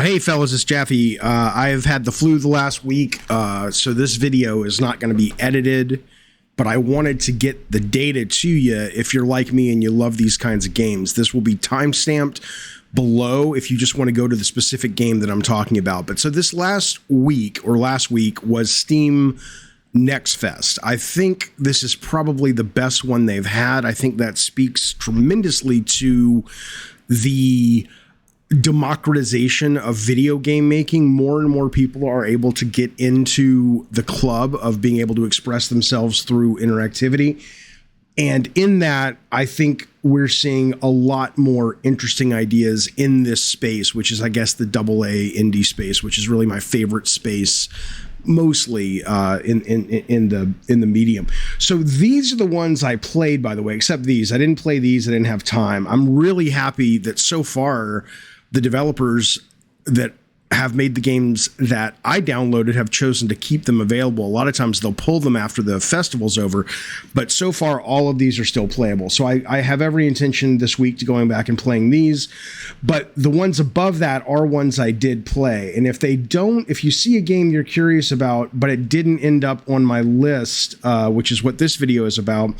Hey fellas, it's Jaffe. I have had the flu the last week, so this video is not going to be edited, but I wanted to get the data to you if you're like me and you love these kinds of games. This will be time-stamped below if you just want to go to the specific game that I'm talking about. But so this last week was Steam Next Fest. I think this is probably the best one they've had. I think that speaks tremendously to the democratization of video game making. More and more people are able to get into the club of being able to express themselves through interactivity. And in that, I think we're seeing a lot more interesting ideas in this space, which is, I guess, the AA indie space, which is really my favorite space, mostly in the medium. So these are the ones I played, by the way, except these. I didn't play these. I didn't have time. I'm really happy that so far the developers that have made the games that I downloaded have chosen to keep them available. A lot of times they'll pull them after the festival's over, but so far all of these are still playable. So I have every intention this week to going back and playing these, but the ones above that are ones I did play. And if you see a game you're curious about, but it didn't end up on my list, which is what this video is about,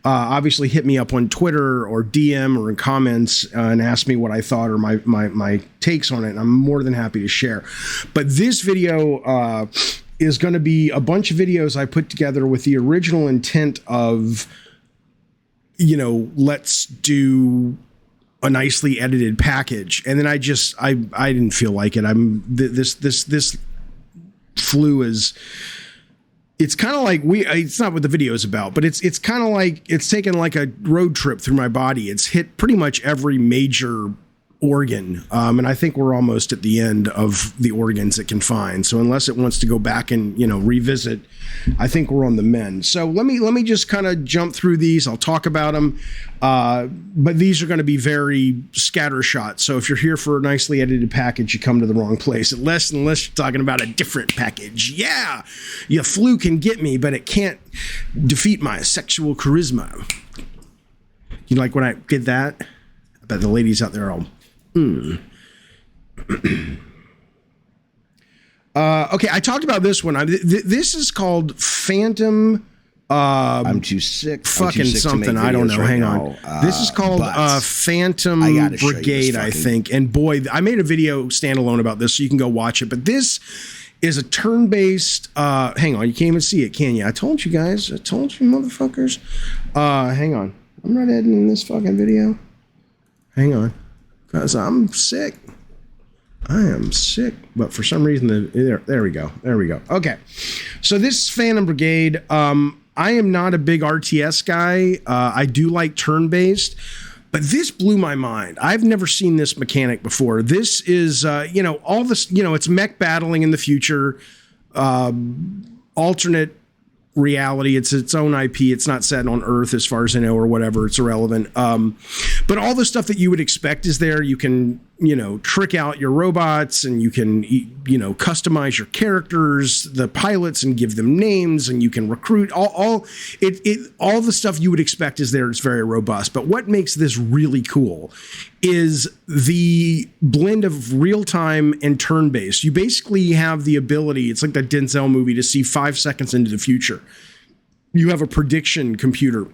obviously hit me up on Twitter or DM or in comments and ask me what I thought or my takes on it. And I'm more than happy to share. But this video is going to be a bunch of videos I put together with the original intent of, let's do a nicely edited package. And then I didn't feel like it. This flu is... It's kind of like it's not what the video is about, but it's kind of like it's taken like a road trip through my body. It's hit pretty much every major organ. And I think we're almost at the end of the organs it can find. So unless it wants to go back and, revisit, I think we're on the mend. So let me just kind of jump through these. I'll talk about them. But these are going to be very scattershot. So if you're here for a nicely edited package, you come to the wrong place. Unless you're talking about a different package. Yeah, your flu can get me, but it can't defeat my sexual charisma. You like when I did that? I bet the ladies out there are all... Okay, I talked about this one. This is called Phantom... I'm too sick. Fucking something. I don't know. Hang on. This is called Phantom Brigade, I think. And boy, I made a video standalone about this, so you can go watch it. But this is a turn-based... hang on. You can't even see it, can you? I told you guys. I told you, motherfuckers. Hang on. I'm not editing this fucking video. Hang on. Because I'm sick. I am sick. But for some reason, there we go. There we go. Okay. So this Phantom Brigade... I am not a big RTS guy. I do like turn-based, but this blew my mind. I've never seen this mechanic before. This is, all this, it's mech battling in the future, alternate reality. It's its own IP. It's not set on Earth as far as I know, or whatever. It's irrelevant. But all the stuff that you would expect is there. You can, trick out your robots, and you can, customize your characters, the pilots, and give them names, and you can recruit. All the stuff you would expect is there. It's very robust. But what makes this really cool is the blend of real-time and turn-based. You basically have the ability, it's like that Denzel movie, to see 5 seconds into the future. You have a prediction computer.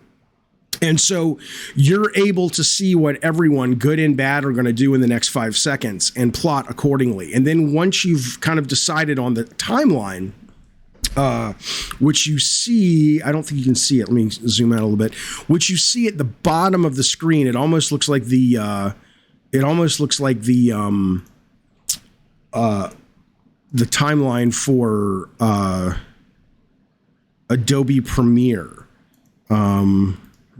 And so you're able to see what everyone, good and bad, are going to do in the next 5 seconds and plot accordingly. And then once you've kind of decided on the timeline, which you see, I don't think you can see it. Let me zoom out a little bit. Which you see at the bottom of the screen. It almost looks like the timeline for Adobe Premiere.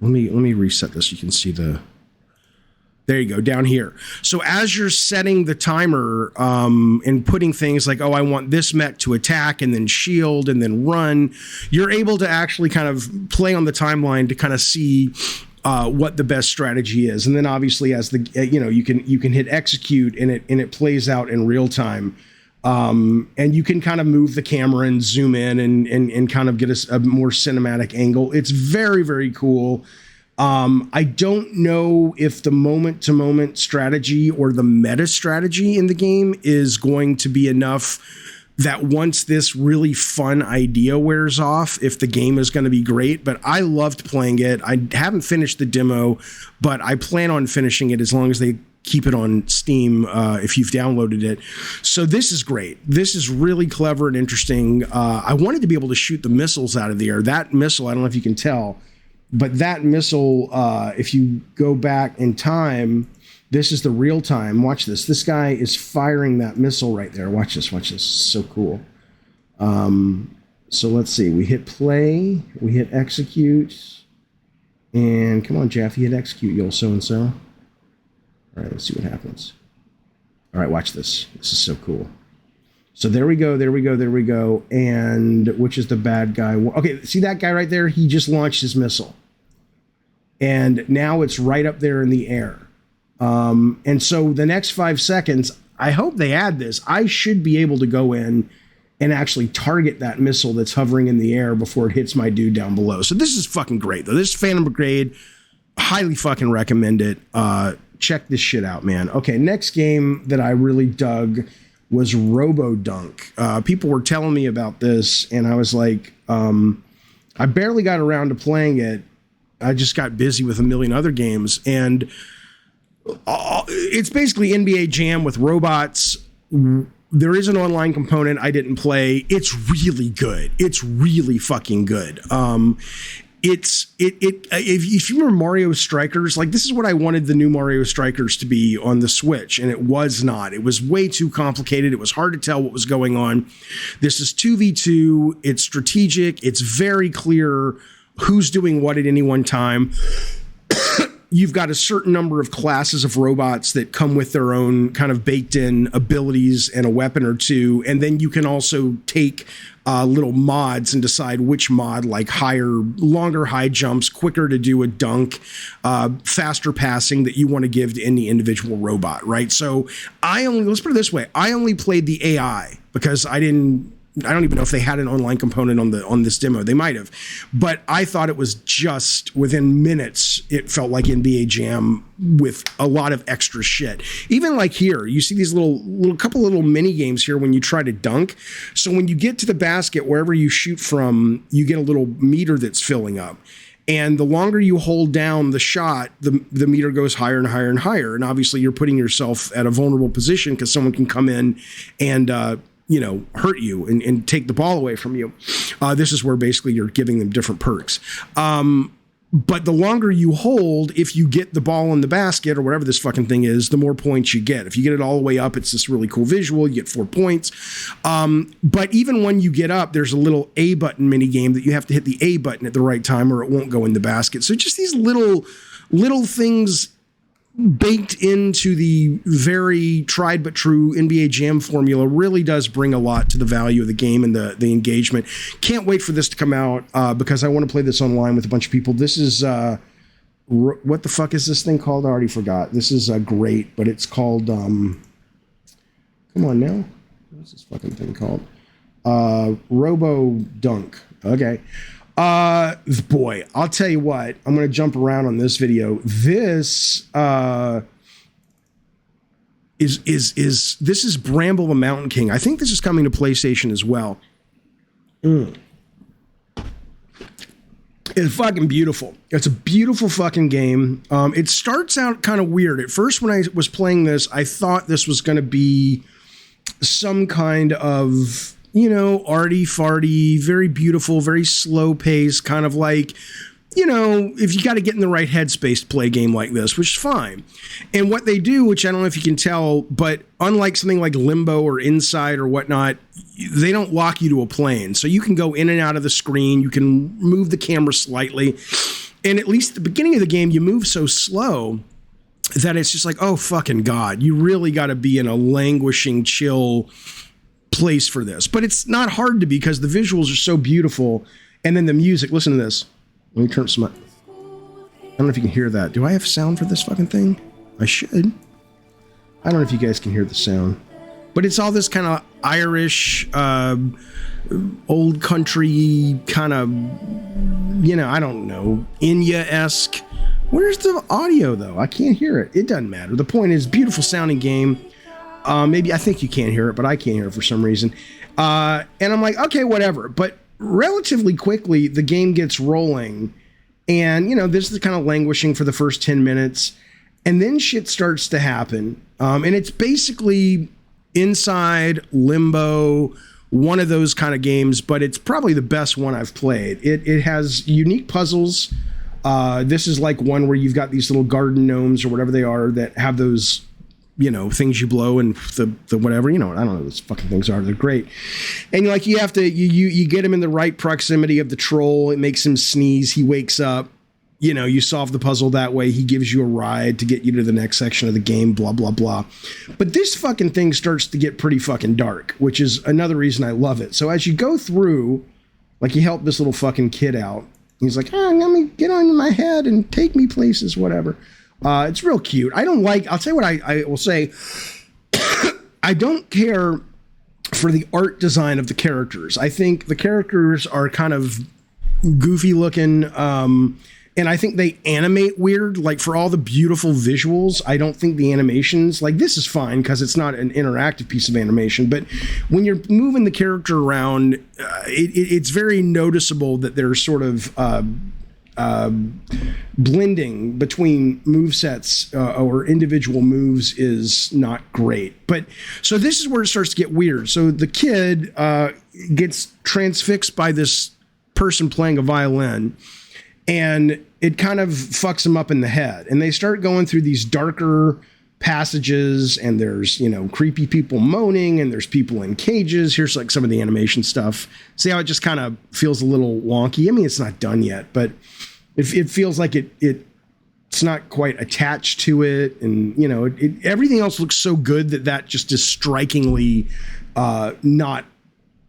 Let me reset this. You can see there you go, down here. So as you're setting the timer and putting things like, I want this mech to attack and then shield and then run, you're able to actually kind of play on the timeline to kind of see what the best strategy is. And then obviously as you can hit execute and it plays out in real time. And you can kind of move the camera and zoom in and kind of get a more cinematic angle. It's very, very cool. I don't know if the moment-to-moment strategy or the meta strategy in the game is going to be enough that once this really fun idea wears off, if the game is going to be great. But I loved playing it. I haven't finished the demo, but I plan on finishing it as long as they keep it on Steam if you've downloaded it. So this is great. This is really clever and interesting. I wanted to be able to shoot the missiles out of the air. That missile, I don't know if you can tell, but that missile, if you go back in time, this is the real time. Watch this. This guy is firing that missile right there. Watch this. Watch this. So cool. So let's see. We hit play. We hit execute. And come on, Jeff. You hit execute, you old so-and-so. All right, let's see what happens. All right, watch this. This is so cool. So there we go. There we go. There we go. And which is the bad guy? Okay, see that guy right there? He just launched his missile. And now it's right up there in the air. And so the next 5 seconds, I hope they add this. I should be able to go in and actually target that missile that's hovering in the air before it hits my dude down below. So this is fucking great, though. This is Phantom Brigade. Highly fucking recommend it. Check this shit out, man. Okay, next game that I really dug was ROBODUNK. People were telling me about this, and I was like, I barely got around to playing it. I just got busy with a million other games, and it's basically NBA Jam with robots. There is an online component I didn't play. It's really good. It's really fucking good. If you remember Mario Strikers, like this is what I wanted the new Mario Strikers to be on the Switch, and it was not. It was way too complicated. It was hard to tell what was going on. This is 2v2. It's strategic. It's very clear who's doing what at any one time. You've got a certain number of classes of robots that come with their own kind of baked in abilities and a weapon or two. And then you can also take little mods and decide which mod, like longer high jumps, quicker to do a dunk, faster passing, that you want to give to any individual robot, right? So let's put it this way. I only played the AI because I don't even know if they had an online component on this demo. They might have, but I thought it was just within minutes. It felt like NBA Jam with a lot of extra shit. Even like here, you see these couple little mini games here when you try to dunk. So when you get to the basket, wherever you shoot from, you get a little meter that's filling up. And the longer you hold down the shot, the meter goes higher and higher and higher. And obviously you're putting yourself at a vulnerable position because someone can come in and, hurt you and take the ball away from you. This is where basically you're giving them different perks. But the longer you hold, if you get the ball in the basket or whatever this fucking thing is, the more points you get. If you get it all the way up, it's this really cool visual. You get 4 points. But even when you get up, there's a little A button mini game that you have to hit the A button at the right time or it won't go in the basket. So just these little things baked into the very tried but true NBA Jam formula really does bring a lot to the value of the game and the engagement. Can't wait for this to come out because I want to play this online with a bunch of people. This is what the fuck is this thing called? I already forgot. This is great, but it's called come on now. What's this fucking thing called? ROBODUNK. Okay. Boy, I'll tell you what, I'm going to jump around on this video. This is Bramble the Mountain King. I think this is coming to PlayStation as well. It's fucking beautiful. It's a beautiful fucking game. It starts out kind of weird. At first, when I was playing this, I thought this was going to be some kind of, arty-farty, very beautiful, very slow pace, kind of like, if you got to get in the right headspace to play a game like this, which is fine. And what they do, which I don't know if you can tell, but unlike something like Limbo or Inside or whatnot, they don't lock you to a plane. So you can go in and out of the screen. You can move the camera slightly. And at least at the beginning of the game, you move so slow that it's just like, oh, fucking God, you really got to be in a languishing, chill place for this. But it's not hard to be because the visuals are so beautiful. And then the music, listen to this. Let me turn some up. I don't know if you can hear that. Do I have sound for this fucking thing? I should. I don't know if you guys can hear the sound. But it's all this kind of Irish, old country kind of, I don't know, Enya-esque Where's the audio, though? I can't hear it. It doesn't matter. The point is, beautiful sounding game. Maybe I think you can't hear it, but I can't hear it for some reason. And I'm like, okay, whatever. But relatively quickly, the game gets rolling. And, this is kind of languishing for the first 10 minutes. And then shit starts to happen. And it's basically Inside, Limbo, one of those kind of games, but it's probably the best one I've played. It has unique puzzles. This is like one where you've got these little garden gnomes or whatever they are that have those, things you blow and the whatever, I don't know what those fucking things are. They're great. And you have to, you get him in the right proximity of the troll. It makes him sneeze. He wakes up. You solve the puzzle that way. He gives you a ride to get you to the next section of the game, blah, blah, blah. But this fucking thing starts to get pretty fucking dark, which is another reason I love it. So as you go through, you help this little fucking kid out. He's like, let me get on my head and take me places, whatever. It's real cute. I'll tell you what I will say. I don't care for the art design of the characters. I think the characters are kind of goofy looking, and I think they animate weird. For all the beautiful visuals, I don't think the animations, this is fine because it's not an interactive piece of animation. But when you're moving the character around, it's very noticeable that there's sort of blending between movesets or individual moves is not great. But so this is where it starts to get weird. So the kid gets transfixed by this person playing a violin, and it kind of fucks him up in the head. And they start going through these darker passages, and there's, creepy people moaning, and there's people in cages. Here's some of the animation stuff. See how it just kind of feels a little wonky? I mean, it's not done yet, but it feels like it's not quite attached to it. And, everything else looks so good that just is strikingly not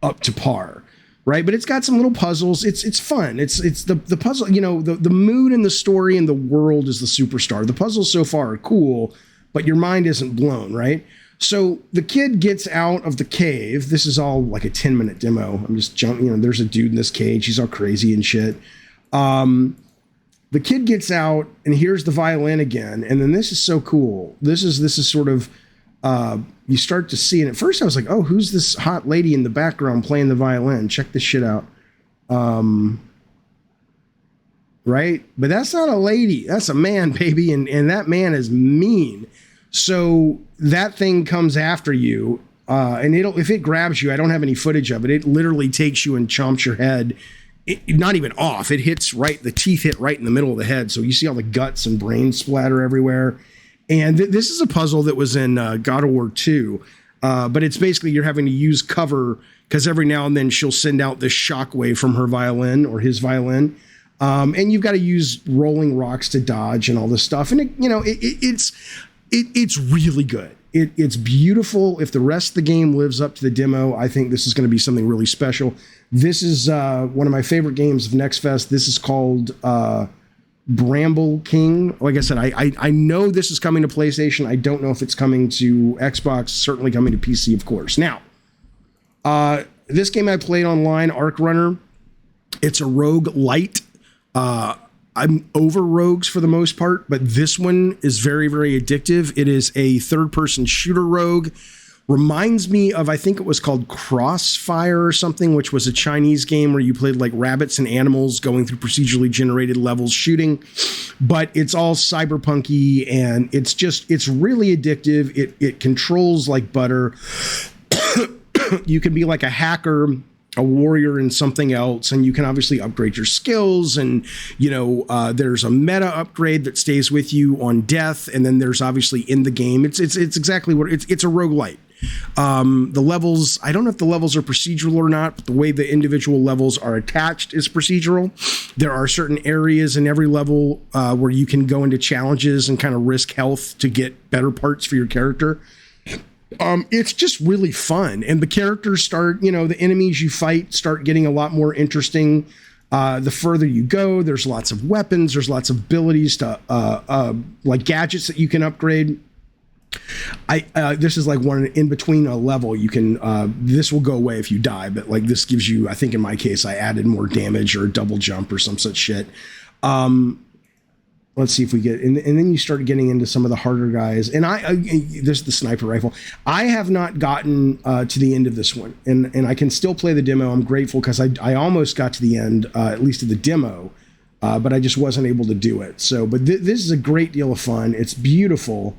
up to par. Right. But it's got some little puzzles. It's fun. It's the puzzle, the mood and the story and the world is the superstar. The puzzles so far are cool, but your mind isn't blown. Right. So the kid gets out of the cave. This is all like a 10-minute demo. I'm just jumping, there's a dude in this cage. He's all crazy and shit. The kid gets out and hears the violin again. And then this is so cool. This is sort of, you start to see, and at first I was like, oh, who's this hot lady in the background playing the violin? Check this shit out. Right? But that's not a lady. That's a man, baby. And that man is mean. So that thing comes after you, and if it grabs you, I don't have any footage of it. It literally takes you and chomps your head. Not even off. It hits the teeth hit right in the middle of the head. So you see all the guts and brain splatter everywhere. And this is a puzzle that was in God of War 2, but it's basically you're having to use cover because every now and then she'll send out this shockwave from her violin or his violin, and you've got to use rolling rocks to dodge and all this stuff. And it's really good. It's beautiful. If the rest of the game lives up to the demo, I think this is going to be something really special. This is one of my favorite games of Next Fest. This is called Bramble King. Like I said, I know this is coming to PlayStation. I don't know if it's coming to Xbox. Certainly coming to PC, of course. Now, this game I played online, ArcRunner. It's a rogue light. I'm over rogues for the most part, but this one is very, very addictive. It is a third-person shooter rogue. Reminds me of, I think it was called Crossfire or something, which was a Chinese game where you played like rabbits and animals going through procedurally generated levels shooting. But it's all cyberpunky, and it's really addictive. It controls like butter. You can be like a hacker, a warrior, and something else, and you can obviously upgrade your skills. And there's a meta upgrade that stays with you on death, and then there's obviously in the game. It's exactly what it's a roguelite. The levels, I don't know if the levels are procedural or not, but the way the individual levels are attached is procedural. There are certain areas in every level where you can go into challenges and kind of risk health to get better parts for your character. It's just really fun. And the characters start, the enemies you fight start getting a lot more interesting. The further you go, there's lots of weapons, there's lots of abilities to like gadgets that you can upgrade. This is like one in between a level. You can this will go away if you die, but like this gives you, I think in my case I added more damage or a double jump or some such shit. let's see if we get, and then you start getting into some of the harder guys. And this is the sniper rifle. I have not gotten to the end of this one, and I can still play the demo. I'm grateful because I almost got to the end, at least of the demo, but I just wasn't able to do it. So, but this is a great deal of fun. It's beautiful.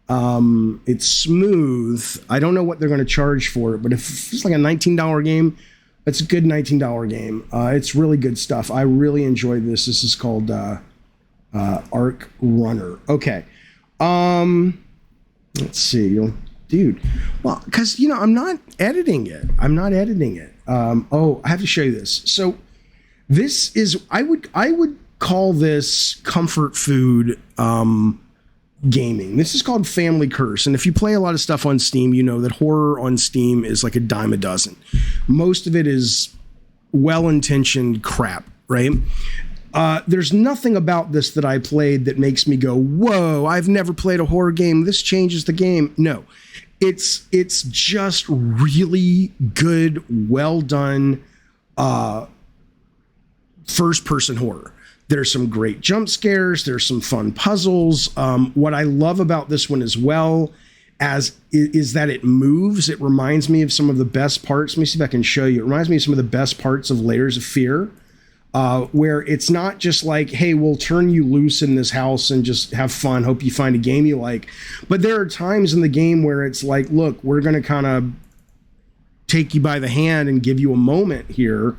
It's smooth. I don't know what they're going to charge for it, but if it's like a $19 game, it's a good $19 game. It's really good stuff. I really enjoyed this. This is called ArcRunner. Okay. Let's see. Dude. Well, because, I'm not editing it. Oh, I have to show you this. So this is, I would call this comfort food gaming. This is called Family Curse. And if you play a lot of stuff on Steam, you know that horror on Steam is like a dime a dozen. Most of it is well-intentioned crap, right? There's nothing about this that I played that makes me go, whoa, I've never played a horror game. This changes the game. No, it's just really good, well done, first person horror. There's some great jump scares. There's some fun puzzles. What I love about this one as well is that it moves. It reminds me of some of the best parts. Let me see if I can show you. It reminds me of some of the best parts of Layers of Fear, where it's not just like, hey, we'll turn you loose in this house and just have fun. Hope you find a game you like. But there are times in the game where it's like, look, we're going to kind of take you by the hand and give you a moment here.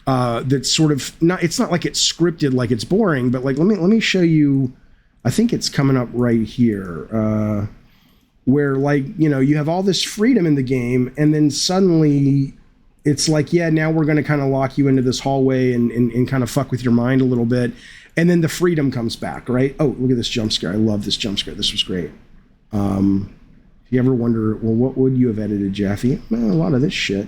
That's sort of not, it's not like it's scripted, like it's boring, but like, let me show you, I think it's coming up right here, where like, you have all this freedom in the game, and then suddenly it's like, yeah, now we're going to kind of lock you into this hallway and kind of fuck with your mind a little bit. And then the freedom comes back, right? Oh, look at this jump scare. I love this jump scare. This was great. If you ever wonder, well, what would you have edited, Jaffe? Well, a lot of this shit.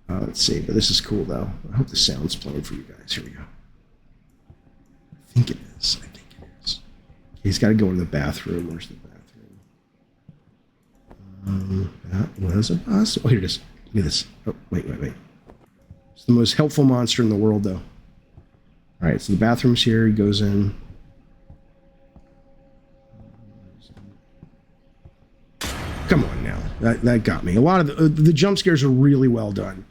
Let's see, but this is cool though. I hope the sound's playing for you guys. Here we go. I think it is. He's got to go to the bathroom. Where's the bathroom? That was a boss. Oh, here it is. Look at this. Oh, wait. It's the most helpful monster in the world, though. All right, so the bathroom's here. He goes in. Come on now. That got me. A lot of the jump scares are really well done.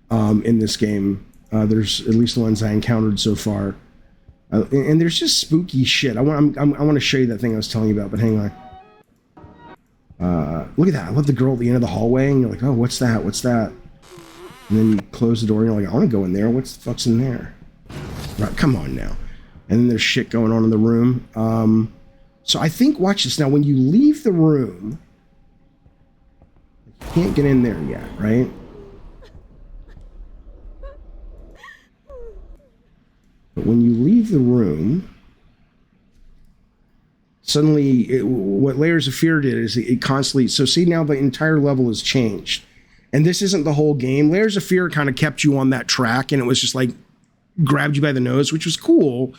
In this game, there's at least the ones I encountered so far, and there's just spooky shit. I want to show you that thing I was telling you about, but hang on. Look at that! I love the girl at the end of the hallway, and you're like, oh, what's that? And then you close the door, and you're like, I want to go in there. What the fuck's in there? Right, come on now. And then there's shit going on in the room. So I think, watch this now. When you leave the room, you can't get in there yet, right? But when you leave the room, suddenly what Layers of Fear did is it constantly, so see now the entire level has changed. And this isn't the whole game. Layers of Fear kind of kept you on that track, and it was just like grabbed you by the nose, which was cool.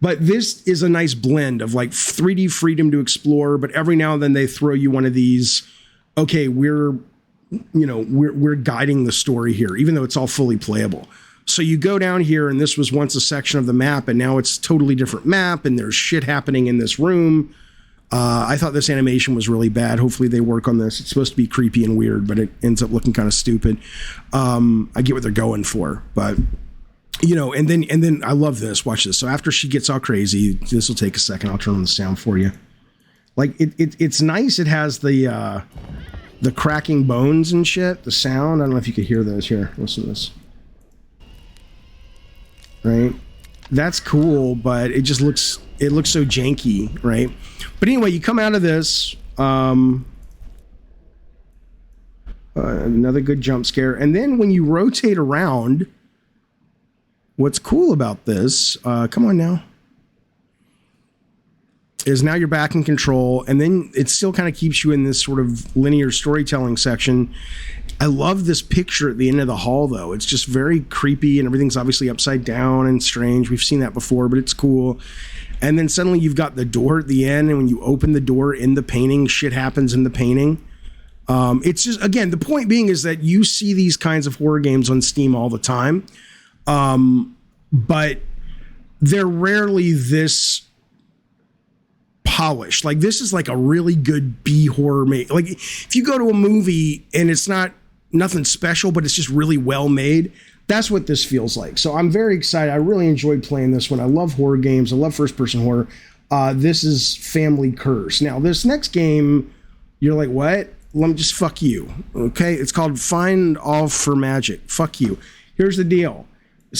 But this is a nice blend of like 3D freedom to explore, but every now and then they throw you one of these, okay, we're guiding the story here, even though it's all fully playable. So you go down here, and this was once a section of the map, and now it's a totally different map, and there's shit happening in this room. I thought this animation was really bad. Hopefully they work on this. It's supposed to be creepy and weird, but it ends up looking kind of stupid. I get what they're going for, but and then I love this. Watch this. So after she gets all crazy, this will take a second. I'll turn on the sound for you. Like it's nice. It has the cracking bones and shit. The sound. I don't know if you could hear those. Here, listen to this. Right, that's cool, but it just looks so janky, right? But anyway, you come out of this, another good jump scare, and then when you rotate around, what's cool about this, come on now, is now you're back in control, and then it still kind of keeps you in this sort of linear storytelling section. I love this picture at the end of the hall, though. It's just very creepy, and everything's obviously upside down and strange. We've seen that before, but it's cool. And then suddenly you've got the door at the end, and when you open the door in the painting, shit happens in the painting. It's just, again, the point being is that you see these kinds of horror games on Steam all the time, but they're rarely this polished. Like this is like a really good B horror like if you go to a movie and it's not nothing special, but it's just really well made, that's what this feels like. So I'm very excited. I really enjoyed playing this one. I love horror games. I love first person horror. This is Family Curse. Now this next game, you're like, what? Let me just fuck you. Okay. It's called Find All for Magic. Fuck you. Here's the deal.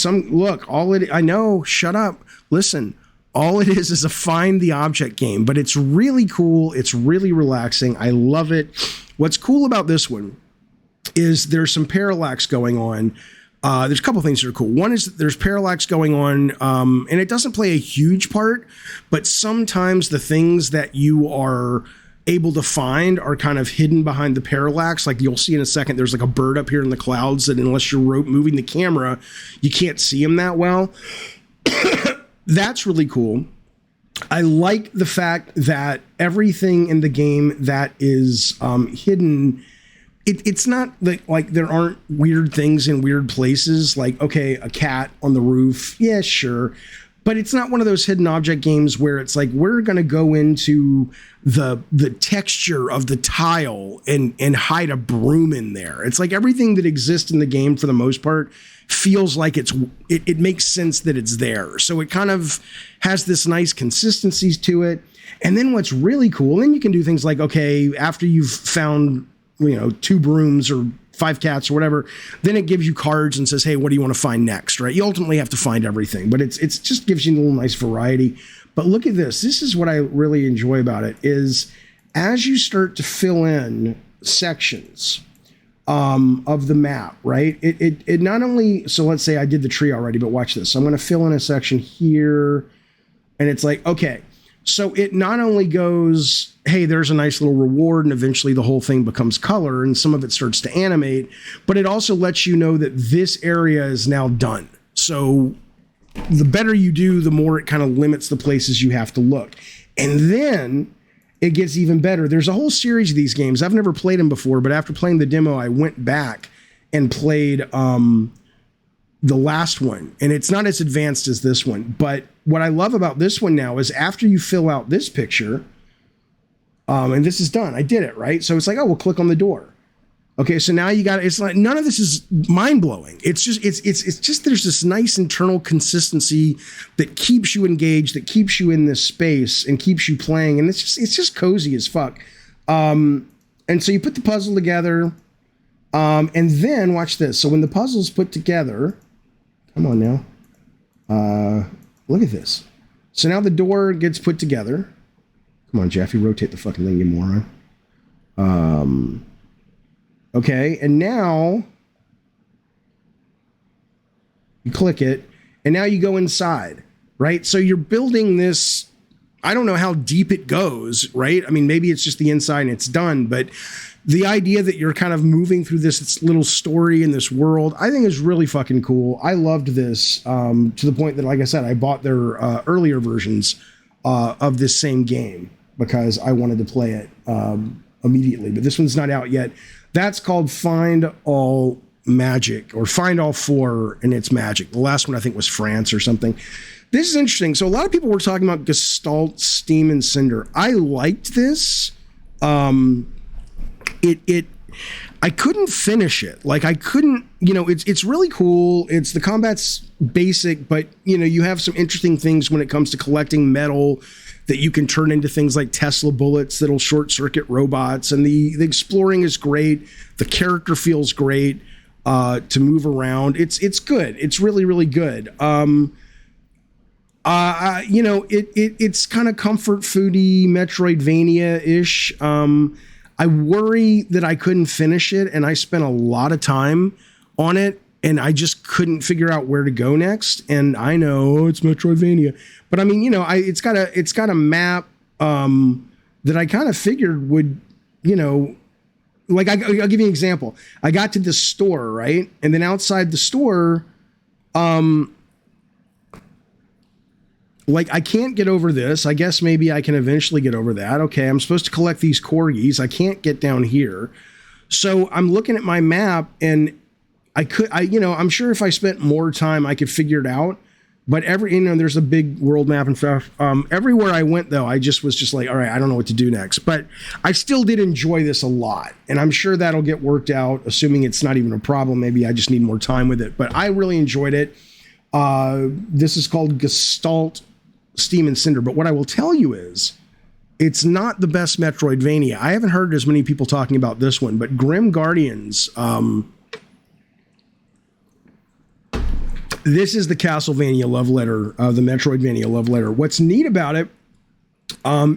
I know, shut up. Listen, all it is a find the object game, but it's really cool. It's really relaxing. I love it. What's cool about this one is there's some parallax going on. There's a couple things that are cool. One is there's parallax going on, and it doesn't play a huge part, but sometimes the things that you are able to find are kind of hidden behind the parallax. Like you'll see in a second, there's like a bird up here in the clouds that unless you're moving the camera, you can't see him that well. That's really cool. I like the fact that everything in the game that is hidden, it's not like there aren't weird things in weird places. Like, okay, a cat on the roof. Yeah, sure. But it's not one of those hidden object games where it's like, we're going to go into the texture of the tile and hide a broom in there. It's like everything that exists in the game for the most part feels like it makes sense that it's there. So it kind of has this nice consistency to it. And then what's really cool, then you can do things like, okay, after you've found, 2 brooms or 5 cats or whatever, then it gives you cards and says, hey, what do you want to find next, right? You ultimately have to find everything, but it's just gives you a little nice variety. But look at this. This is what I really enjoy about it is as you start to fill in sections of the map, right? It not only, so let's say I did the tree already, but watch this. So I'm going to fill in a section here and it's like, okay. So it not only goes, hey, there's a nice little reward, and eventually the whole thing becomes color and some of it starts to animate, but it also lets you know that this area is now done. So the better you do, the more it kind of limits the places you have to look. And then it gets even better. There's a whole series of these games. I've never played them before, but after playing the demo, I went back and played the last one, and it's not as advanced as this one. But what I love about this one now is after you fill out this picture, and this is done, I did it, right? So it's like, oh, we'll click on the door. Okay, so now you got, it's like, none of this is mind blowing. It's just, it's just, there's this nice internal consistency that keeps you engaged, that keeps you in this space and keeps you playing. And it's just cozy as fuck. And so you put the puzzle together, and then watch this. So when the puzzle's put together, come on now. Look at this. So now the door gets put together. Come on, Jeffy, rotate the fucking thing, you moron. Okay, and now you click it, and now you go inside, right? So you're building this, I don't know how deep it goes, right? I mean, maybe it's just the inside and it's done, but the idea that you're kind of moving through this little story in this world, I think is really fucking cool. I loved this to the point that, like I said, I bought their earlier versions of this same game because I wanted to play it immediately, but this one's not out yet. That's called Find All Magic, or Find All 4 and It's Magic. The last one I think was France or something. This is interesting. So a lot of people were talking about Gestalt, Steam, and Cinder. I liked this. I couldn't finish it. Like I couldn't, it's really cool. The combat's basic, but you have some interesting things when it comes to collecting metal that you can turn into things like Tesla bullets that'll short circuit robots. And the exploring is great. The character feels great to move around. It's good. It's really, really good. It's kind of comfort foody, Metroidvania-ish. I worry that I couldn't finish it, and I spent a lot of time on it, and I just couldn't figure out where to go next. And I know it's Metroidvania, but I mean, it's got a map that I kind of figured would, like I'll give you an example. I got to this store, right, and then outside the store, like I can't get over this. I guess maybe I can eventually get over that. Okay, I'm supposed to collect these corgis. I can't get down here. So I'm looking at my map and I'm sure if I spent more time, I could figure it out. But there's a big world map and stuff. Everywhere I went, though, I just was like, all right, I don't know what to do next. But I still did enjoy this a lot. And I'm sure that'll get worked out, assuming it's not even a problem. Maybe I just need more time with it. But I really enjoyed it. This is called GESTALT, Steam and Cinder. But what I will tell you is, it's not the best Metroidvania. I haven't heard as many people talking about this one, but Grim Guardians... this is the Castlevania love letter, the Metroidvania love letter. What's neat about it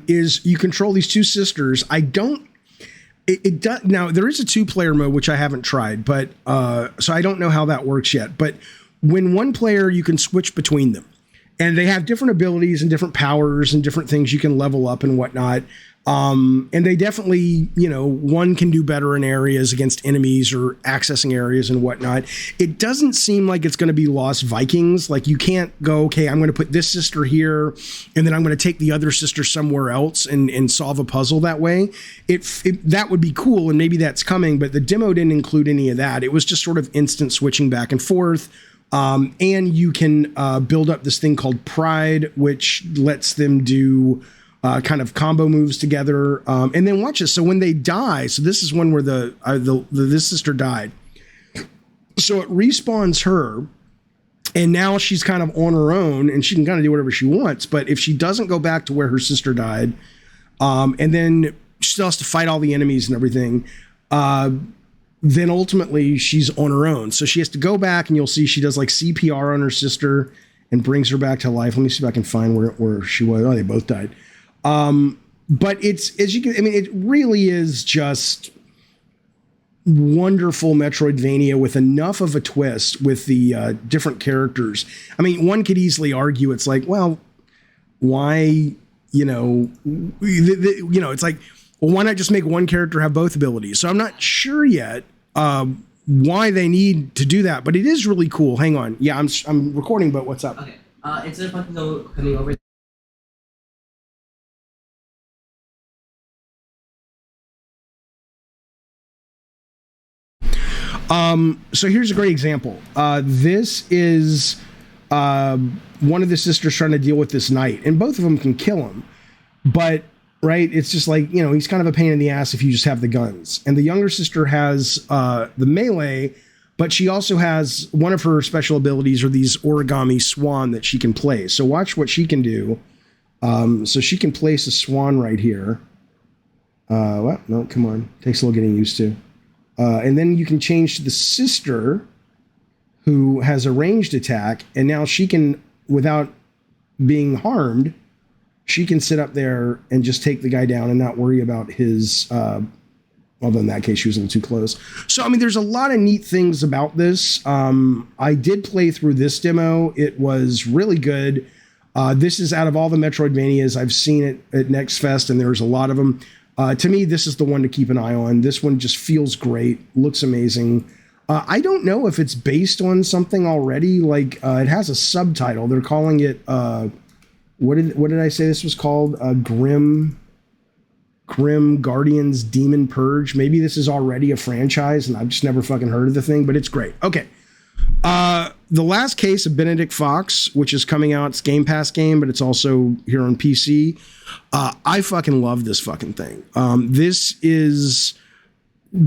is you control these two sisters. Now there is a 2-player mode, which I haven't tried, but so I don't know how that works yet. But when one player, you can switch between them, and they have different abilities and different powers and different things you can level up and whatnot. And they definitely, one can do better in areas against enemies or accessing areas and whatnot. It doesn't seem like it's going to be Lost Vikings. Like, you can't go, okay, I'm going to put this sister here, and then I'm going to take the other sister somewhere else and solve a puzzle that way. That would be cool, and maybe that's coming, but the demo didn't include any of that. It was just sort of instant switching back and forth. And you can build up this thing called Pride, which lets them do... kind of combo moves together, and then watch this. So when they die, so this is one where this sister died. So it respawns her, and now she's kind of on her own, and she can kind of do whatever she wants. But if she doesn't go back to where her sister died, and then she still has to fight all the enemies and everything, then ultimately she's on her own. So she has to go back, and you'll see she does like CPR on her sister and brings her back to life. Let me see if I can find where she was. Oh, they both died. But it's, as you can, it really is just wonderful Metroidvania with enough of a twist with the different characters. One could easily argue it's like, well, why, it's like, well, why not just make one character have both abilities? So I'm not sure yet why they need to do that, but it is really cool. Hang on. Yeah, I'm recording, but what's up? Okay. Instead of coming over. So here's a great example. This is one of the sisters trying to deal with this knight, and both of them can kill him. But, right, it's just like, he's kind of a pain in the ass if you just have the guns. And the younger sister has the melee, but she also has one of her special abilities are these origami swan that she can place. So watch what she can do. So she can place a swan right here. Well, no, come on. Takes a little getting used to. And then you can change to the sister who has a ranged attack, and now she can, without being harmed, she can sit up there and just take the guy down and not worry about his, although in that case she was a little too close. So, there's a lot of neat things about this. I did play through this demo. It was really good. This is out of all the Metroidvanias I've seen it at Next Fest, and there's a lot of them. To me, this is the one to keep an eye on. This one just feels great, looks amazing. I don't know if it's based on something already. Like, it has a subtitle. They're calling it, what did I say this was called? Grim Guardians Demon Purge. Maybe this is already a franchise, and I've just never fucking heard of the thing, but it's great. Okay. The Last Case of Benedict Fox, which is coming out, it's Game Pass game, but it's also here on PC. I fucking love this fucking thing. This is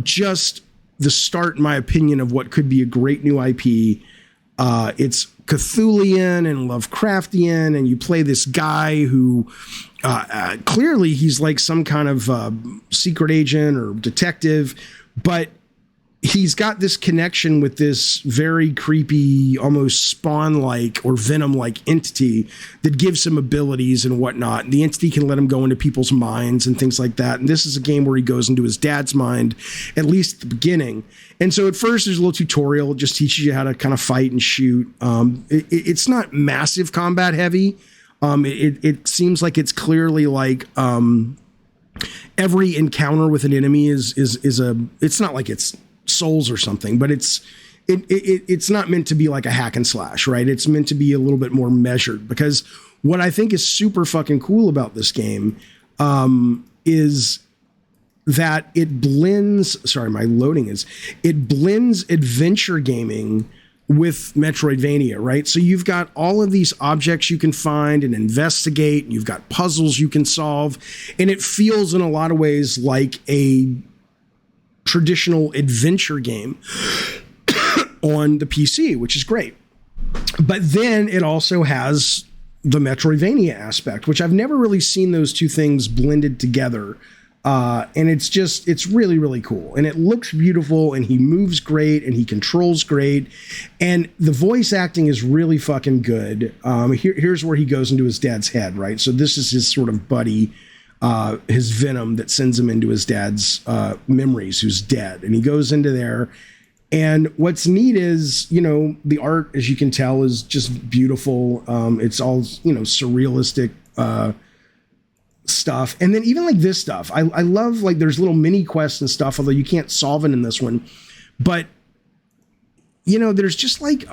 just the start, in my opinion, of what could be a great new IP. It's Cthulhian and Lovecraftian, and you play this guy who clearly he's like some kind of secret agent or detective, but he's got this connection with this very creepy, almost spawn-like or venom-like entity that gives him abilities and whatnot. And the entity can let him go into people's minds and things like that. And this is a game where he goes into his dad's mind, at least at the beginning. And so at first there's a little tutorial. It just teaches you how to kind of fight and shoot. It's not massive combat heavy. It seems like it's clearly like every encounter with an enemy is it's not like it's Souls or something, but it's not meant to be like a hack and slash, right? It's meant to be a little bit more measured, because what I think is super fucking cool about this game is that it blends adventure gaming with Metroidvania, right? So you've got all of these objects you can find and investigate, and you've got puzzles you can solve, and it feels in a lot of ways like a traditional adventure game on the PC, which is great. But then it also has the Metroidvania aspect, which I've never really seen those two things blended together. And it's really, really cool. And it looks beautiful, and he moves great, and he controls great. And the voice acting is really fucking good. Here's where he goes into his dad's head, right? So this is his sort of buddy, his venom that sends him into his dad's memories, who's dead. And he goes into there. And what's neat is, the art, as you can tell, is just beautiful. It's all, surrealistic stuff. And then even like this stuff, I love, like, there's little mini quests and stuff, although you can't solve it in this one. But, there's just like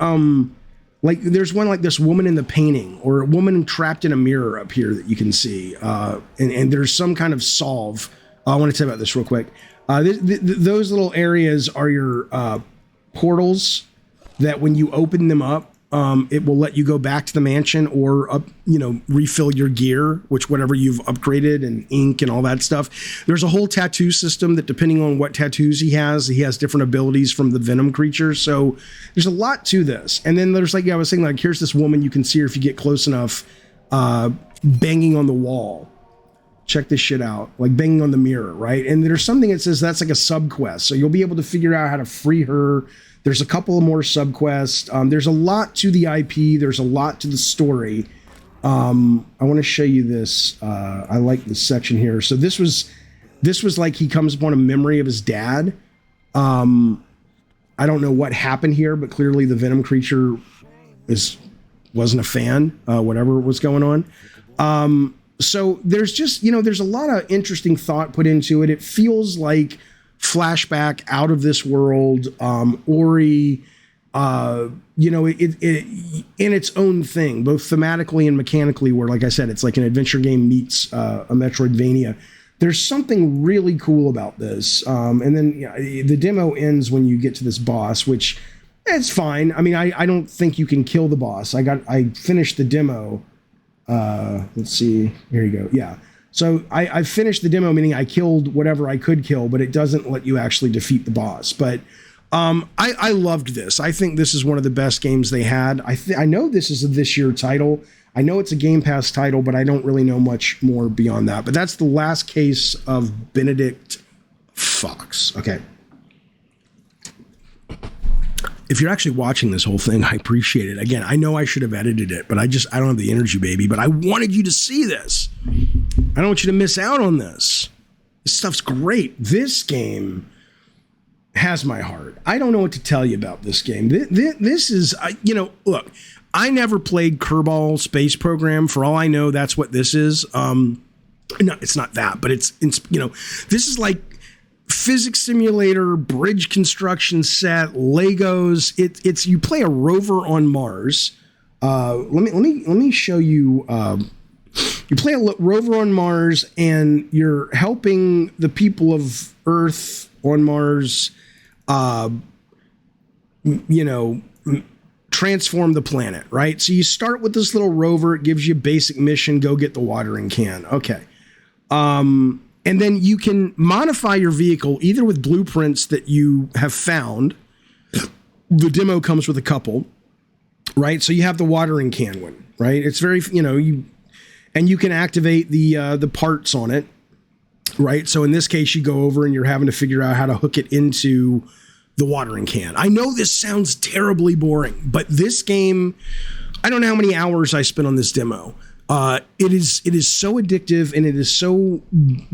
there's one like this woman in the painting, or a woman trapped in a mirror up here that you can see. And there's some kind of solve. I want to tell you about this real quick. Those little areas are your portals that when you open them up, it will let you go back to the mansion or refill your gear, whatever you've upgraded, and ink and all that stuff. There's a whole tattoo system that, depending on what tattoos he has different abilities from the venom creature. So there's a lot to this. And then there's I was saying, like, here's this woman, you can see her if you get close enough, banging on the wall. Check this shit out, like banging on the mirror, right? And there's something that says that's like a sub quest, so you'll be able to figure out how to free her. There's a couple of more sub quests. There's a lot to the IP. There's a lot to the story. I want to show you this. I like this section here. So this was like he comes upon a memory of his dad. I don't know what happened here, but clearly the venom creature wasn't a fan. Whatever was going on. So there's just, there's a lot of interesting thought put into it. It feels like flashback out of this world, Ori, it in its own thing, both thematically and mechanically, where, like I said, it's like an adventure game meets a Metroidvania. There's something really cool about this. And then the demo ends when you get to this boss, which it's fine. I mean, I don't think you can kill the boss. I finished the demo. Let's see. Here you go. Yeah. So I finished the demo, meaning I killed whatever I could kill, but it doesn't let you actually defeat the boss. But I loved this. I think this is one of the best games they had. I know this is a this year title. I know it's a Game Pass title, but I don't really know much more beyond that. But that's the last case of Benedict Fox. Okay. If you're actually watching this whole thing, I appreciate it. Again, I know I should have edited it, but I don't have the energy, baby. But I wanted you to see this. I don't want you to miss out on this. This stuff's great. This game has my heart. I don't know what to tell you about this game. This is, look, I never played Kerbal Space Program. For all I know, that's what this is. No, it's not that, but it's this is like physics simulator, bridge construction set, Legos. It's you play a rover on Mars. Let me show you. You play a rover on Mars, and you're helping the people of Earth on Mars. Transform the planet, right? So you start with this little rover. It gives you a basic mission: go get the watering can. Okay. And then you can modify your vehicle either with blueprints that you have found. The demo comes with a couple, right? So you have the watering can one, right? It's very, and you can activate the parts on it, right? So in this case, you go over and you're having to figure out how to hook it into the watering can. I know this sounds terribly boring, but this game, I don't know how many hours I spent on this demo. It is so addictive, and it is so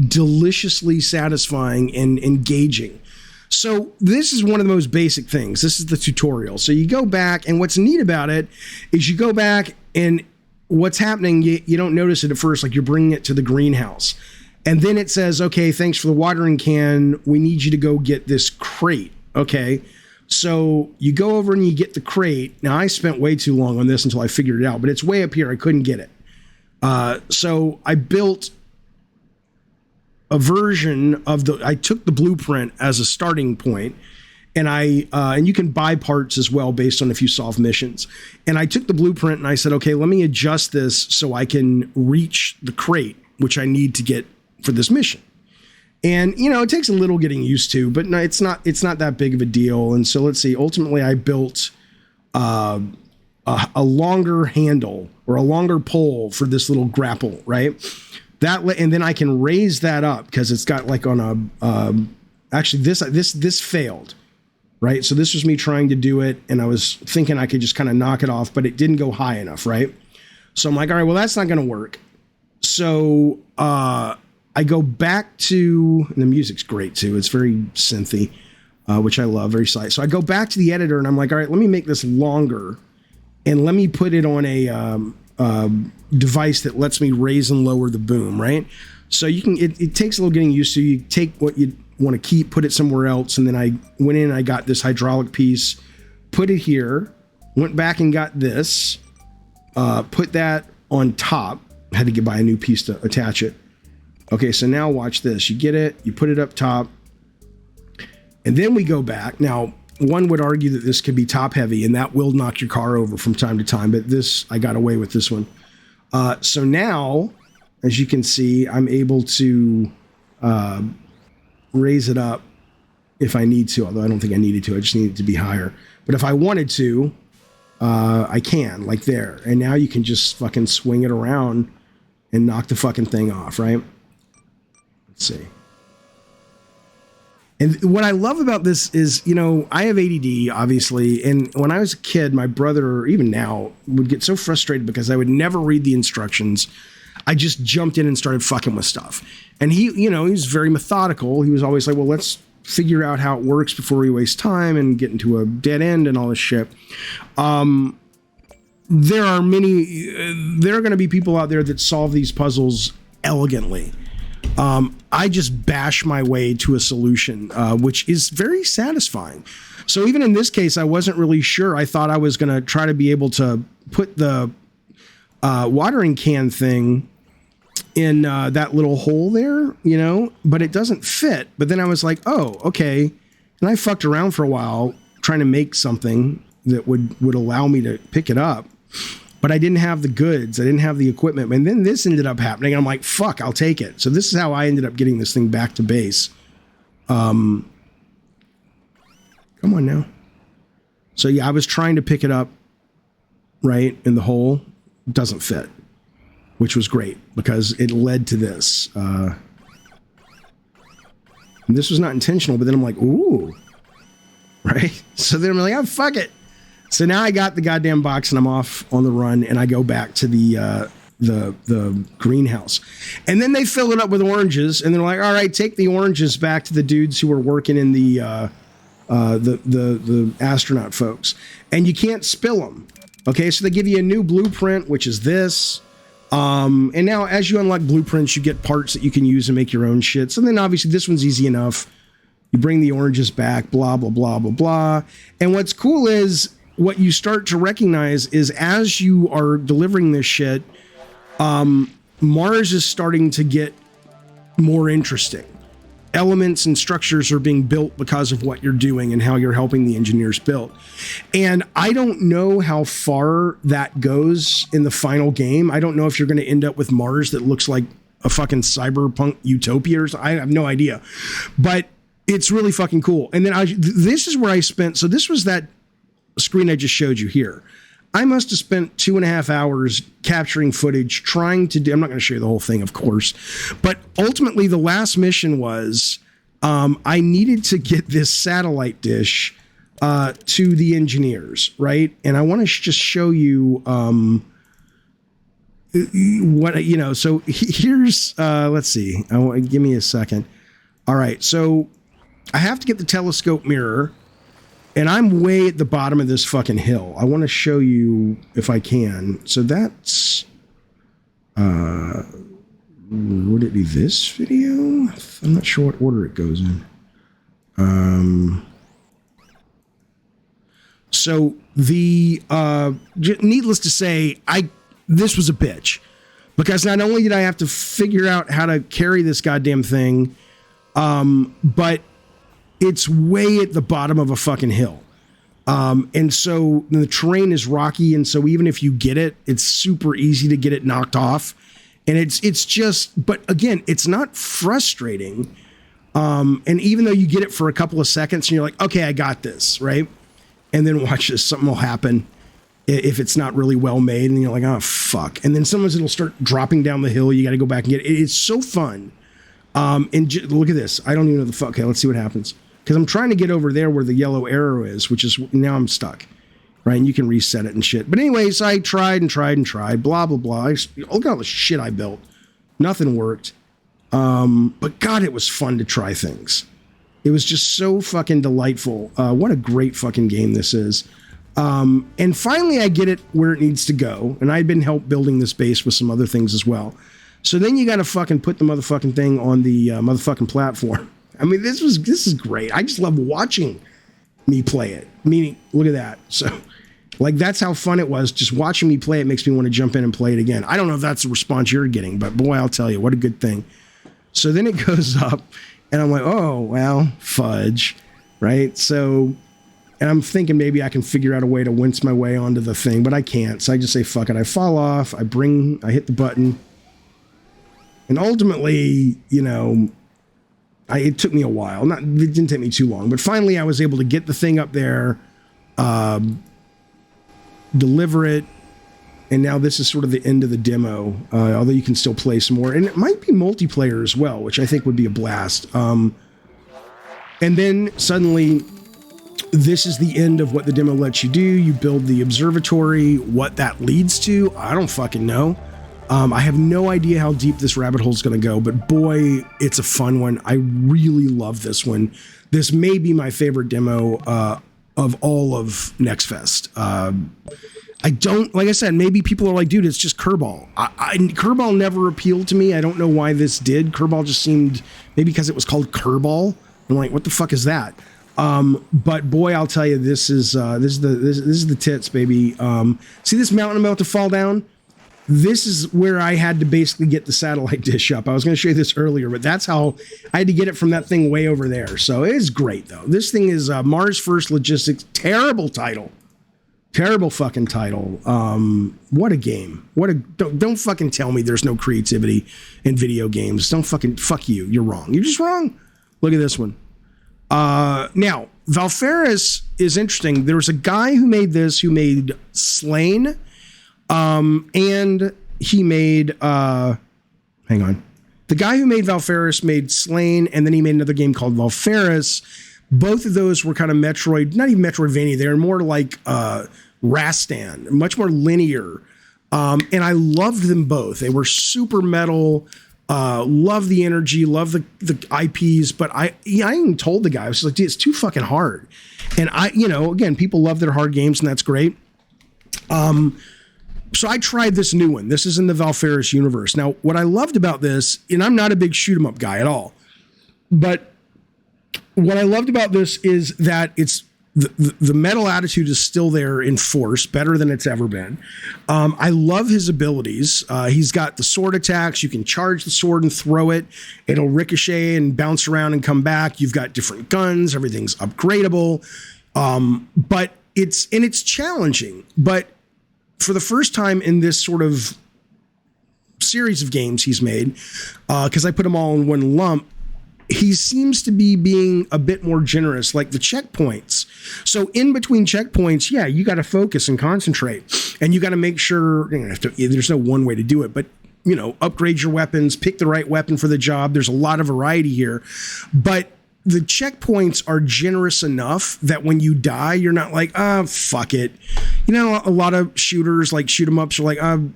deliciously satisfying and engaging. So this is one of the most basic things. This is the tutorial. So you go back, and what's neat about it is you go back, and what's happening, you don't notice it at first, like you're bringing it to the greenhouse. And then it says, okay, thanks for the watering can. We need you to go get this crate. Okay. So you go over and you get the crate. Now, I spent way too long on this until I figured it out, but it's way up here. I couldn't get it. So I built a version of I took the blueprint as a starting point, And and you can buy parts as well based on if you solve missions. And I took the blueprint and I said, okay, let me adjust this so I can reach the crate, which I need to get for this mission. And, you know, it takes a little getting used to, but no, it's not that big of a deal. And so let's see, ultimately I built a longer handle or a longer pole for this little grapple, right? And then I can raise that up because it's got like on actually this failed. Right. So this was me trying to do it. And I was thinking I could just kind of knock it off, but it didn't go high enough. Right. So I'm like, all right, well, that's not going to work. So I go back to, and the music's great too. It's very synthy, which I love, very slight. So I go back to the editor and I'm like, all right, let me make this longer and let me put it on a device that lets me raise and lower the boom. Right. So you can, it takes a little getting used to. You take what you want to keep, put it somewhere else. And then I went in and I got this hydraulic piece, put it here, went back and got this, put that on top, had to buy a new piece to attach it. Okay, so now watch this. You get it, you put it up top, and then we go back. Now, one would argue that this could be top heavy and that will knock your car over from time to time, but this, I got away with this one. So now, as you can see, I'm able to raise it up if I need to, although I don't think I needed to. I just need it to be higher. But if I wanted to, I can, like there. And now you can just fucking swing it around and knock the fucking thing off, right? Let's see. And what I love about this is, you know, I have ADD, obviously. And when I was a kid, my brother, or even now, would get so frustrated because I would never read the instructions. I just jumped in and started fucking with stuff. And he, you know, he's very methodical. He was always like, well, let's figure out how it works before we waste time and get into a dead end and all this shit. There are going to be people out there that solve these puzzles elegantly. I just bash my way to a solution, which is very satisfying. So even in this case, I wasn't really sure. I thought I was going to try to be able to put the watering can thing in that little hole there, you know, but it doesn't fit. But then I was like, oh, okay. And I fucked around for a while trying to make something that would allow me to pick it up. But I didn't have the goods. I didn't have the equipment. And then this ended up happening. And I'm like, fuck, I'll take it. So this is how I ended up getting this thing back to base. Come on now. So yeah, I was trying to pick it up right in the hole. It doesn't fit, which was great because it led to this. And this was not intentional, but then I'm like, ooh, right? So then I'm like, oh, fuck it. So now I got the goddamn box and I'm off on the run and I go back to the greenhouse. And then they fill it up with oranges and they're like, all right, take the oranges back to the dudes who are working in the astronaut folks. And you can't spill them. Okay, so they give you a new blueprint, which is this. And now as you unlock blueprints, you get parts that you can use and make your own shit. So then obviously this one's easy enough. You bring the oranges back, blah, blah, blah, blah, blah. And what's cool is what you start to recognize is as you are delivering this shit, Mars is starting to get more interesting. Elements and structures are being built because of what you're doing and how you're helping the engineers build. And I don't know how far that goes in the final game. I don't know if you're going to end up with Mars that looks like a fucking cyberpunk utopia or something. I have no idea. But it's really fucking cool. And then this is where I spent, so this was that screen I just showed you here. I must have spent 2.5 hours capturing footage trying to do, I'm not going to show you the whole thing, of course, but ultimately the last mission was I needed to get this satellite dish to the engineers, right? And I want to just show you what, you know, so here's, let's see, give me a second. All right, so I have to get the telescope mirror. And I'm way at the bottom of this fucking hill. I want to show you if I can. So that's, would it be this video? I'm not sure what order it goes in. So the, needless to say, this was a bitch because not only did I have to figure out how to carry this goddamn thing, but it's way at the bottom of a fucking hill. And so the terrain is rocky. And so even if you get it, it's super easy to get it knocked off. And it's just, but again, it's not frustrating. And even though you get it for a couple of seconds and you're like, okay, I got this, right? And then watch this, something will happen if it's not really well made. And you're like, oh, fuck. And then sometimes it'll start dropping down the hill. You got to go back and get it. It's so fun. And look at this. I don't even know the fuck. Okay, let's see what happens. Because I'm trying to get over there where the yellow arrow is, which is, now I'm stuck. Right? And you can reset it and shit. But anyways, I tried, blah, blah, blah. Look at all the shit I built. Nothing worked. But God, it was fun to try things. It was just so fucking delightful. What a great fucking game this is. And finally I get it where it needs to go. And I'd been helped building this base with some other things as well. So then you got to fucking put the motherfucking thing on the motherfucking platform. I mean, this is great. I just love watching me play it. Meaning, look at that. So, like, that's how fun it was. Just watching me play it makes me want to jump in and play it again. I don't know if that's the response you're getting, but boy, I'll tell you, what a good thing. So then it goes up, and I'm like, oh, well, fudge, right? So, and I'm thinking maybe I can figure out a way to wince my way onto the thing, but I can't. So I just say, fuck it. I fall off. I hit the button. And ultimately, you know, it took me a while. It didn't take me too long, but finally I was able to get the thing up there, deliver it, and now this is sort of the end of the demo, although you can still play some more. And it might be multiplayer as well, which I think would be a blast. And then suddenly, this is the end of what the demo lets you do. You build the observatory. What that leads to, I don't fucking know. I have no idea how deep this rabbit hole is going to go, but boy, it's a fun one. I really love this one. This may be my favorite demo of all of Next Fest. I don't, like I said, maybe people are like, dude, it's just Kerbal. Kerbal never appealed to me. I don't know why this did. Kerbal just seemed, maybe because it was called Kerbal. I'm like, what the fuck is that? But boy, I'll tell you, this is the tits, baby. See this mountain I'm about to fall down? This is where I had to basically get the satellite dish up. I was going to show you this earlier, but that's how I had to get it from that thing way over there. So it is great, though. This thing is Mars First Logistics. Terrible title. Terrible fucking title. What a game. Don't fucking tell me there's no creativity in video games. Fuck you. You're wrong. You're just wrong. Look at this one. Now, Valfaris is interesting. There was a guy who made this, who made Slain. And he made, hang on. The guy who made Valfaris made Slain, and then he made another game called Valfaris. Both of those were kind of Metroid, not even Metroidvania. They're more like Rastan, much more linear. And I loved them both. They were super metal. Love the energy, love the IPs, but I even told the guy, I was like, dude, it's too fucking hard. And again, people love their hard games, and that's great. So I tried this new one. This is in the Valfaris universe. Now, what I loved about this, and I'm not a big shoot 'em up guy at all, but what I loved about this is that it's the metal attitude is still there in force, better than it's ever been. I love his abilities. He's got the sword attacks. You can charge the sword and throw it. It'll ricochet and bounce around and come back. You've got different guns. Everything's upgradable. But it's challenging. But for the first time in this sort of series of games he's made, because I put them all in one lump, he seems to be being a bit more generous, like the checkpoints. So in between checkpoints, yeah, you got to focus and concentrate, and you got to make sure, there's no one way to do it, but upgrade your weapons, pick the right weapon for the job. There's a lot of variety here, but the checkpoints are generous enough that when you die, you're not like, fuck it. A lot of shooters, like shoot 'em ups, are like, I'm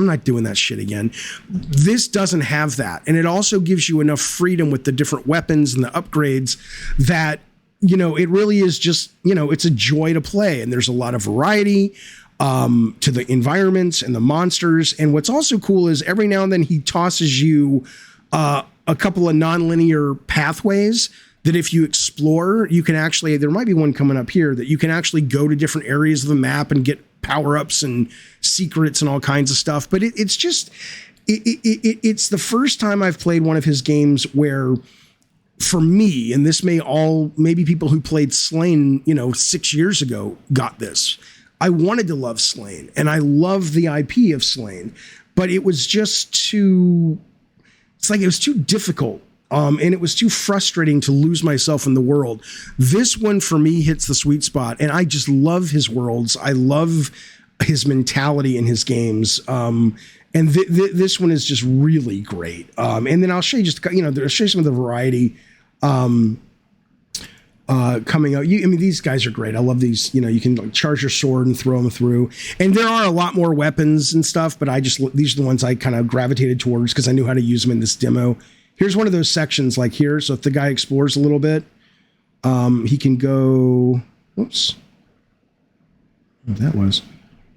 not doing that shit again. This doesn't have that. And it also gives you enough freedom with the different weapons and the upgrades that, it really is just, it's a joy to play. And there's a lot of variety to the environments and the monsters. And what's also cool is every now and then he tosses you a couple of nonlinear pathways that if you explore, you can actually, there might be one coming up here, that you can actually go to different areas of the map and get power-ups and secrets and all kinds of stuff. But it's the first time I've played one of his games where for me, and this maybe people who played Slain, 6 years ago got this. I wanted to love Slain, and I love the IP of Slain, but it was just it was too difficult. And it was too frustrating to lose myself in the world. This one for me hits the sweet spot, and I just love his worlds. I love his mentality in his games. And this one is just really great. And then I'll show you I'll show you some of the variety coming out. These guys are great. I love these. You can charge your sword and throw them through. And there are a lot more weapons and stuff, but these are the ones I kind of gravitated towards because I knew how to use them in this demo. Here's one of those sections like here. So if the guy explores a little bit, he can go, whoops. That was.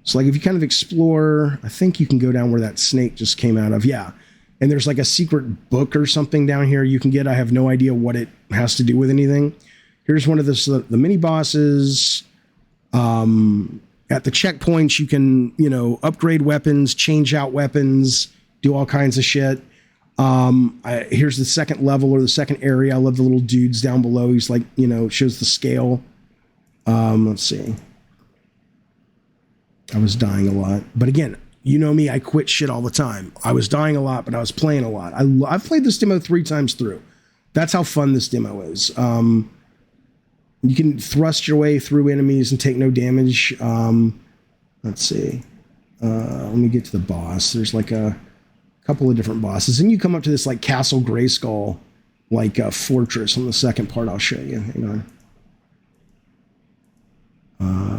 So like if you kind of explore, I think you can go down where that snake just came out of. Yeah. And there's like a secret book or something down here you can get. I have no idea what it has to do with anything. Here's one of the mini bosses. At the checkpoints, you can, upgrade weapons, change out weapons, do all kinds of shit. Here's the second level or the second area. I love the little dudes down below. He's like, shows the scale. Let's see. I was dying a lot. But again, you know me, I quit shit all the time. I was dying a lot, but I was playing a lot. I've played this demo 3 times through. That's how fun this demo is. You can thrust your way through enemies and take no damage. Let's see. Let me get to the boss. There's like a couple of different bosses, and you come up to this like Castle Grayskull, like a fortress. On the second part, I'll show you. Hang on.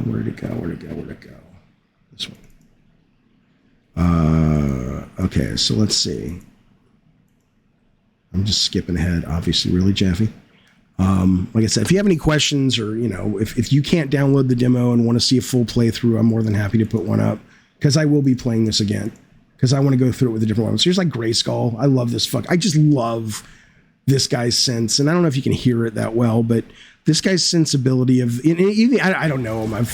Where'd it go? This one. Okay, so let's see. I'm just skipping ahead, obviously, really, Jeffy. Like I said, if you have any questions or, if you can't download the demo and want to see a full playthrough, I'm more than happy to put one up because I will be playing this again. Because I want to go through it with the different ones. So here's like Grayskull. I love this I just love this guy's sense. And I don't know if you can hear it that well, but this guy's sensibility of, I don't know him.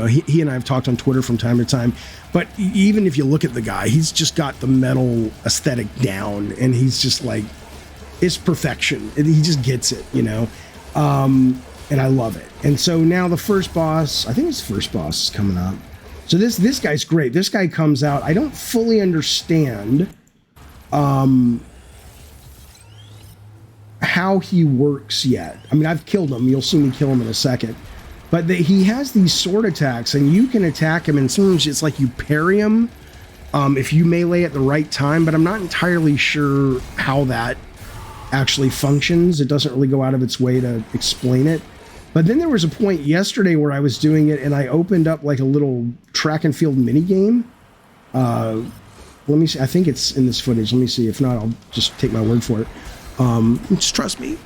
He and I have talked on Twitter from time to time, but even if you look at the guy, he's just got the metal aesthetic down, and he's just like, it's perfection. He just gets it, and I love it. And so now the first boss, I think it's the first boss is coming up. So this guy's great. This guy comes out. I don't fully understand how he works yet. I've killed him. You'll see me kill him in a second. But he has these sword attacks, and you can attack him, and sometimes it's like you parry him if you melee at the right time, but I'm not entirely sure how that actually functions. It doesn't really go out of its way to explain it. But then there was a point yesterday where I was doing it and I opened up like a little track and field mini game. Let me see. I think it's in this footage. Let me see. If not, I'll just take my word for it. Just trust me.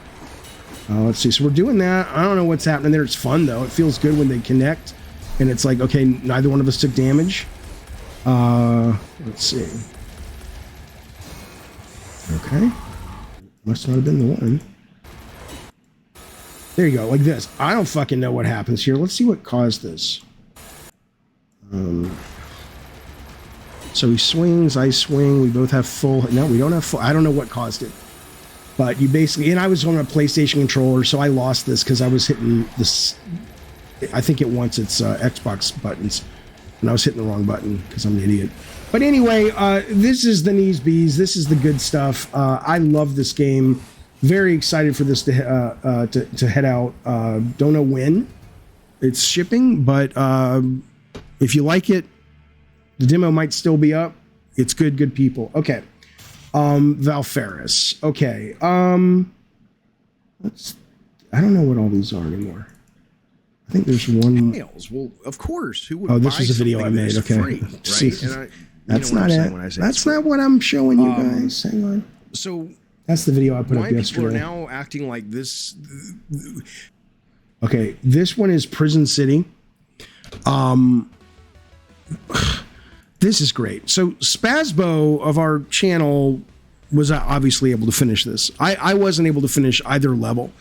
Let's see. So we're doing that. I don't know what's happening there. It's fun though. It feels good when they connect and it's like, okay, neither one of us took damage. Let's see. Okay. Must not have been the one. There you go, like this. I don't fucking know what happens here. Let's see what caused this. So he swings, I swing, we both have full. No, we don't have full. I don't know what caused it. But you basically, and I was on a PlayStation controller, so I lost this because I was hitting this. I think it wants its Xbox buttons. And I was hitting the wrong button because I'm an idiot. But anyway, this is the Knees Bees. This is the good stuff. I love this game. Very excited for this to head out. Don't know when it's shipping, but if you like it, the demo might still be up. It's good people. Okay. Valfaris. Okay. I don't know what all these are anymore. I think there's one. Well, of course. Who would this is a video I made. Okay. Free, right? See, that's not it. That's not what I'm showing you guys. Hang on. So that's the video I put up yesterday. People are now acting like this. Okay, this one is Prison City. This is great. So Spazbo of our channel was obviously able to finish this. I wasn't able to finish either level.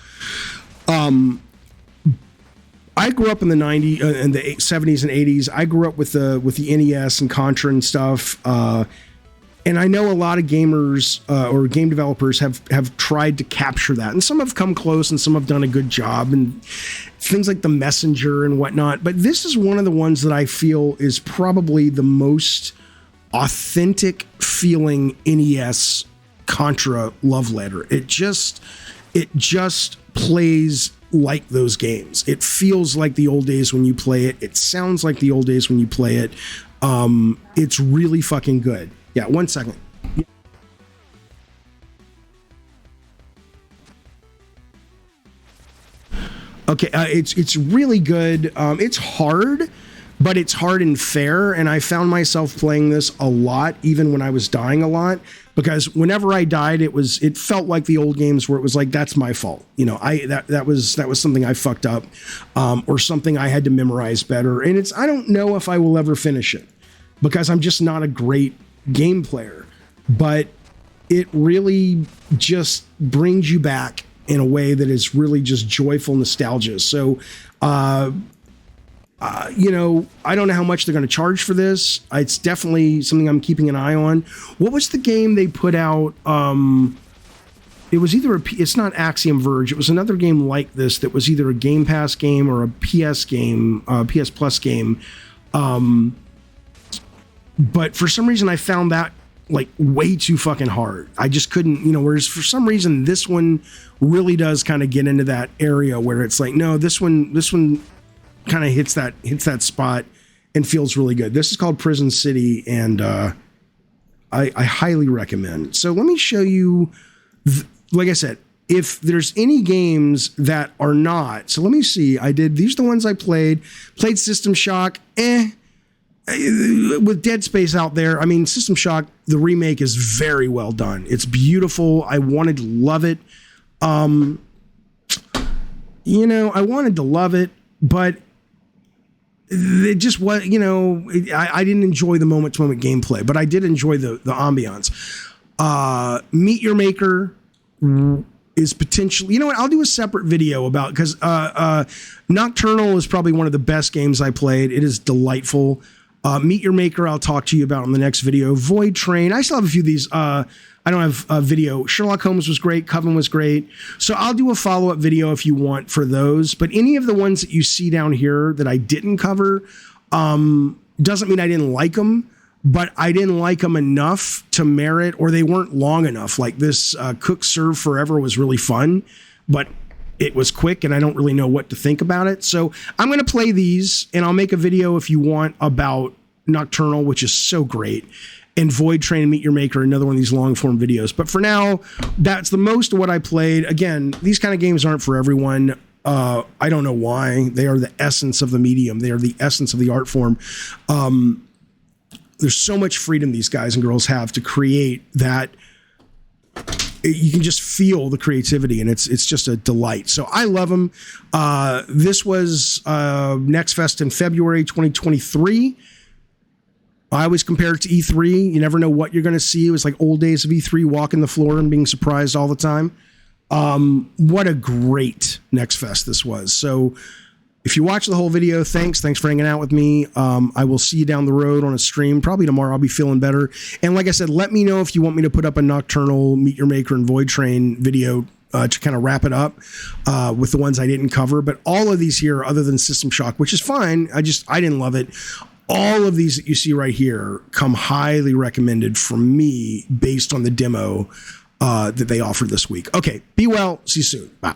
I grew up in the 90s and the 70s and 80s. I grew up with the NES and Contra and stuff. And I know a lot of gamers or game developers have tried to capture that, and some have come close, and some have done a good job, and things like the Messenger and whatnot. But this is one of the ones that I feel is probably the most authentic feeling NES Contra love letter. It just plays like those games. It feels like the old days when you play it. It sounds like the old days when you play it. It's really fucking good. Yeah, 1 second. Okay, it's really good. It's hard, but it's hard and fair. And I found myself playing this a lot, even when I was dying a lot, because whenever I died, it felt like the old games where it was like, that's my fault. You know, that was something I fucked up, or something I had to memorize better. And I don't know if I will ever finish it because I'm just not a great game player, but it really just brings you back in a way that is really just joyful nostalgia. So, you know, I don't know how much they're going to charge for this. It's definitely something I'm keeping an eye on. What was the game they put out? It was either it's not Axiom Verge. It was another game like this that was either a Game Pass game or a PS game, PS Plus game. But for some reason I found that like way too fucking hard. I just couldn't, you know, whereas for some reason this one really does kind of get into that area where it's like, no, this one kind of hits that spot and feels really good. This is called Prison City, and I highly recommend. So let me show you, like I said, if there's any games that are not, so let me see. These are the ones I played System Shock, with Dead Space out there. I mean, System Shock, the remake is very well done. It's beautiful. I wanted to love it. You know, I wanted to love it, but it just was, you know, I didn't enjoy the moment-to-moment gameplay, but I did enjoy the ambiance. Meet Your Maker is potentially, you know what, I'll do a separate video about, because Nocturnal is probably one of the best games I played. It is delightful. Meet Your Maker, I'll talk to you about in the next video. Void Train, I still have a few of these. I don't have a video. Sherlock Holmes was great. Coven was great. So I'll do a follow-up video if you want for those. But any of the ones that you see down here that I didn't cover, doesn't mean I didn't like them, but I didn't like them enough to merit, or they weren't long enough. Like this Cook Serve Forever was really fun, but it was quick and I don't really know what to think about it. So I'm going to play these, and I'll make a video if you want about Nocturnal, which is so great, and Void Train and Meet Your Maker, another one of these long form videos. But for now, that's the most of what I played. Again, these kind of games aren't for everyone. I don't know why. They are the essence of the medium. They are the essence of the art form. There's so much freedom these guys and girls have to create that you can just feel the creativity, and it's just a delight. So I love them. This was Next Fest in February 2023. I always compare it to E3. You never know what you're going to see. It was like old days of E3, walking the floor and being surprised all the time. What a great Next Fest this was. So if you watch the whole video, thanks for hanging out with me. I will see you down the road on a stream. Probably tomorrow. I'll be feeling better. And like I said, let me know if you want me to put up a Nocturnal, Meet Your Maker, and Void Train video to kind of wrap it up with the ones I didn't cover. But all of these here, other than System Shock, which is fine. I didn't love it. All of these that you see right here come highly recommended from me based on the demo that they offered this week. Okay, be well. See you soon. Bye.